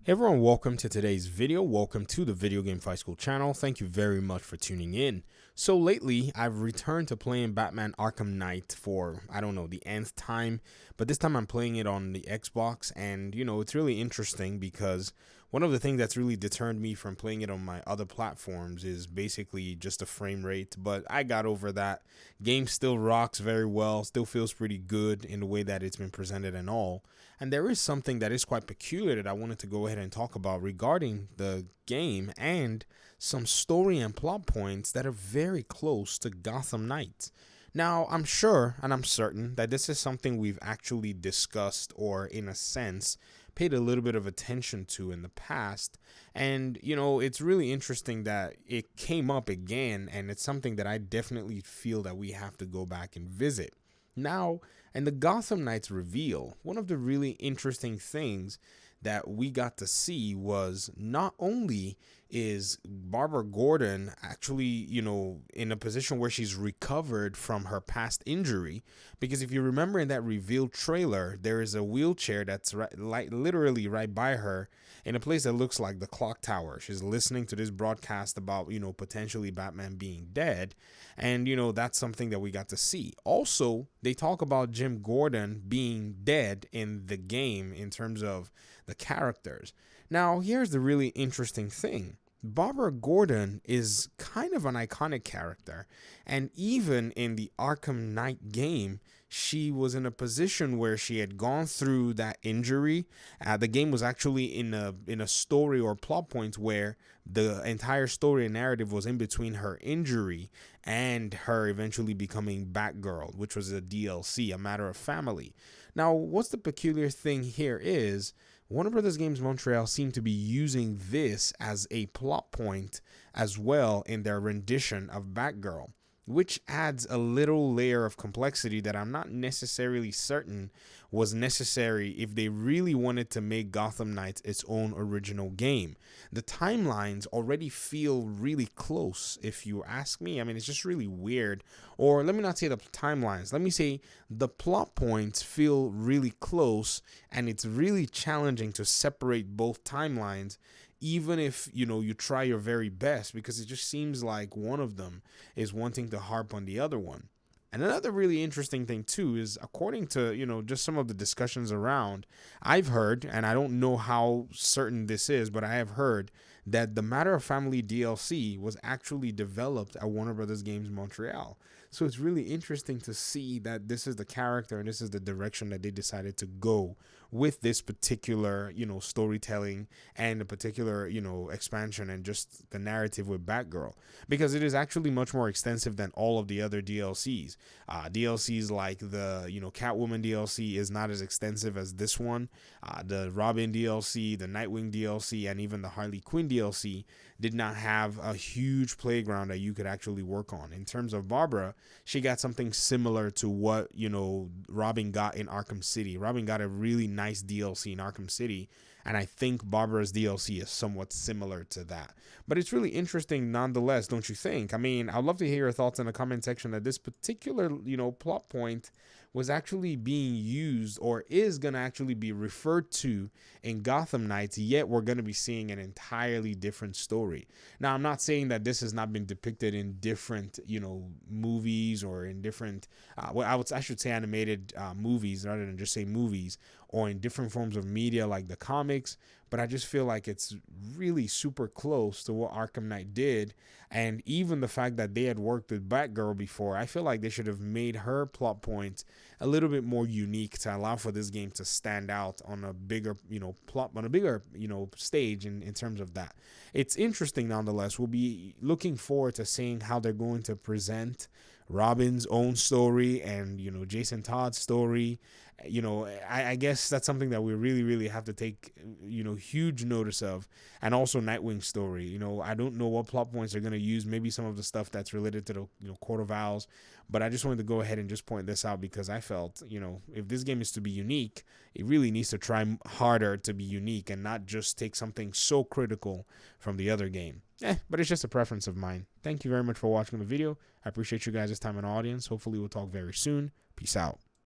Hey everyone, welcome to today's video. Welcome to the Video Game Fight School channel. Thank you very much for tuning in. So lately, I've returned to playing Batman Arkham Knight for, I don't know, the nth time, but this time I'm playing it on the Xbox, and it's really interesting because one of the things that's really deterred me from playing it on my other platforms is basically just the frame rate, but I got over that. Game still rocks very well, still feels pretty good in the way that it's been presented and all. And there is something that is quite peculiar that I wanted to go ahead and talk about regarding the game and some story and plot points that are very close to Gotham Knights. Now, I'm sure and I'm certain that this is something we've actually discussed or, in a sense, paid a little bit of attention to in the past. And, it's really interesting that it came up again, and it's something that I definitely feel that we have to go back and visit. Now, in the Gotham Knights reveal, one of the really interesting things that we got to see was not only is Barbara Gordon actually, in a position where she's recovered from her past injury, because if you remember in that reveal trailer, there is a wheelchair that's literally right by her in a place that looks like the clock tower. She's listening to this broadcast about, potentially Batman being dead, and that's something that we got to see. Also, they talk about Jim Gordon being dead in the game in terms of the characters. Now, here's the really interesting thing. Barbara Gordon is kind of an iconic character, and even in the Arkham Knight game, she was in a position where she had gone through that injury. The game was actually in a story or plot point where the entire story and narrative was in between her injury and her eventually becoming Batgirl, which was a DLC, a matter of family. Now, what's the peculiar thing here is Warner Brothers Games Montreal seemed to be using this as a plot point as well in their rendition of Batgirl, which adds a little layer of complexity that I'm not necessarily certain was necessary if they really wanted to make Gotham Knights its own original game. The timelines already feel really close, if you ask me. I mean, it's just really weird. Or let me not say the timelines. Let me say the plot points feel really close, and it's really challenging to separate both timelines, even if you try your very best, because it just seems like one of them is wanting to harp on the other one. And another really interesting thing too is, according to just some of the discussions around, I've heard, and I don't know how certain this is, but I have heard that the Matter of Family DLC was actually developed at Warner Brothers Games Montreal. So it's really interesting to see that this is the character and this is the direction that they decided to go with this particular, storytelling and the particular, expansion and just the narrative with Batgirl, because it is actually much more extensive than all of the other DLCs. DLCs like the, Catwoman DLC is not as extensive as this one. The Robin DLC, the Nightwing DLC, and even the Harley Quinn DLC did not have a huge playground that you could actually work on. In terms of Barbara, she got something similar to what, Robin got in Arkham City. Robin got a really nice DLC in Arkham City, and I think Barbara's DLC is somewhat similar to that. But it's really interesting nonetheless, don't you think? I mean, I'd love to hear your thoughts in the comment section that this particular, plot point was actually being used or is going to actually be referred to in Gotham Knights, yet we're going to be seeing an entirely different story. Now, I'm not saying that this has not been depicted in different, movies or in different, I should say animated movies rather than just say movies, or in different forms of media like the comics, but I just feel like it's really super close to what Arkham Knight did. And even the fact that they had worked with Batgirl before, I feel like they should have made her plot points a little bit more unique to allow for this game to stand out on a bigger, plot, on a bigger, stage in terms of that. It's interesting nonetheless. We'll be looking forward to seeing how they're going to present Robin's own story and, Jason Todd's story. I guess that's something that we really, really have to take, huge notice of. And also Nightwing's story. I don't know what plot points they're going to use. Maybe some of the stuff that's related to the, Court of Owls. But I just wanted to go ahead and just point this out because I felt, if this game is to be unique, it really needs to try harder to be unique and not just take something so critical from the other game. But it's just a preference of mine. Thank you very much for watching the video. I appreciate you guys' time and audience. Hopefully we'll talk very soon. Peace out.